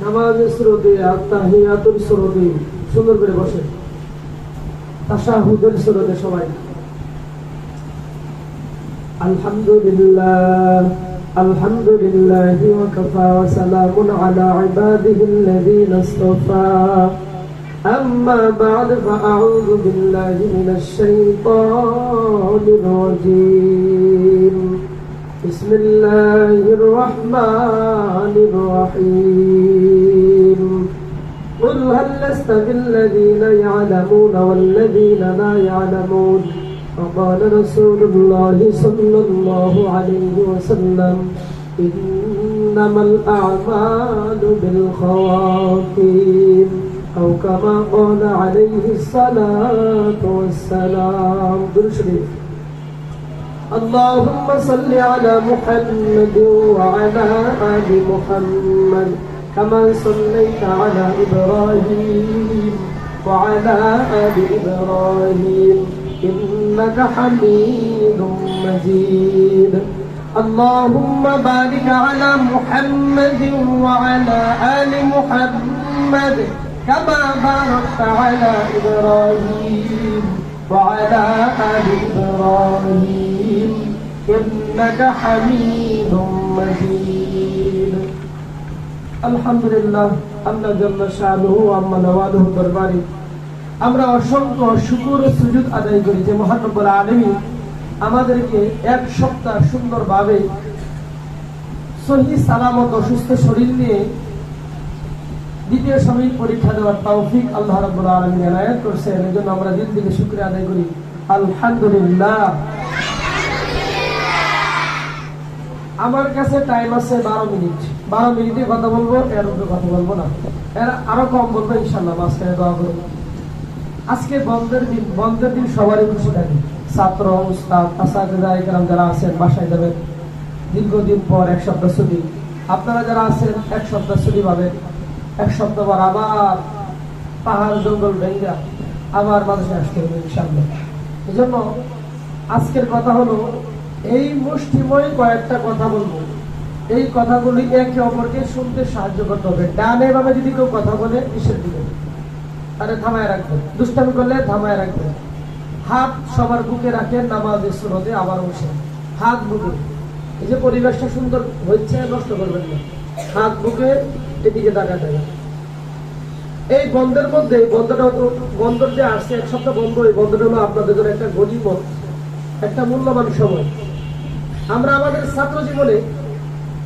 নামাজের শুরুতে তাহিয়াতুল শুরুতে সুন্দর করে বসে, তাশাহুদের শুরুতে সবাই আলহামদুলিল্লাহ আলহামদুলিল্লাহি ওয়া কাফা ওয়া সালামুন আলা ইবাদিহিল্লাযীনা ইসতাফা আম্মা বা'দ ফাআউযু বিল্লাহি মিনাশ শাইতানির রাজীম বিসমিল্লাহির রহমানির রহিম قل هل يستوي الذين يعلمون والذين لا يعلمون وقال رسول الله صلى الله عليه وسلم إنما الأعمال بالخواتيم أو كما قال عليه الصلاة والسلام بالشريف اللهم صل على محمد وعلى آل محمد كما صليت على إبراهيم وعلى آل إبراهيم إنك حميد مجيد اللهم بارك على محمد وعلى آل محمد كما باركت على إبراهيم وعلى آل إبراهيم إنك حميد مجيد আলহামদুলিল্লাহ আল্লাহ জাল্লা শানুহু আম্মা নওয়ালুহু দরবারে আমরা অসংখ্য শুকর ও সুজুদ আদায় করি যে মহান রব্বুল আলামিন আমাদেরকে এক সপ্তাহ সুন্দরভাবে সহি সালামত অসুস্থ শরীর নিয়ে দ্বিতীয় সাময়িক পরীক্ষা দেওয়ার তৌফিক আল্লাহ রাব্বুল আলামিন এনায়েত করেছেন। এজন্য আমরা দিল থেকে শুকরিয়া আদায় করি আলহামদুলিল্লাহ। আমার কাছে টাইম আছে 12 মিনিট। 12 মিনিটে কথা বলবো, এর উপরে কথা বলবো না, এর আরো কম বলবো ইনশাআল্লাহ। মাঝখানে দোয়া করব। আজকে বন্ধের দিন সবারই খুশি থাকে। ছাত্র, উস্তাদ, আসাতিজা ইকরাম যারা আছেন বাসায় যাবেন, দীর্ঘদিন পর এক সপ্তাহ ছুটি। আপনারা যারা আছেন এক সপ্তাহ ছুটি পাবেন। এক সপ্তাহ পর আবার পাহাড় জঙ্গল ভেঙ্গা আবার মানুষে আসতে হবে ইনশাআল্লাহ। এই জন্য আজকের কথা হলো এই মুষ্টিময় কয়েকটা কথা বলবো। এই কথাগুলি একে অপরকে শুনতে সাহায্য করতে হবে। ডানে ভাবে যদি কেউ কথা বলে নিষেধ দিবেন, আরে থামায় রাখবেন। দুষ্টামি করলে থামায় রাখবেন। হাত সবার বুকে রাখেন, নামাজের শুরুতে আবার বসে হাত বুকে। এই যে পরিবেশটা সুন্দর হচ্ছে, নষ্ট করবেন না। হাত বুকে এদিকে তাকাতে হবে। এই বন্ধের মধ্যে বন্ধ যে আসছে এক সপ্তাহ বন্ধ, এই বন্ধটা হলো আপনাদের জন্য একটা গনিমত, একটা মূল্যবান সময়। আমরা আমাদের ছাত্র জীবনে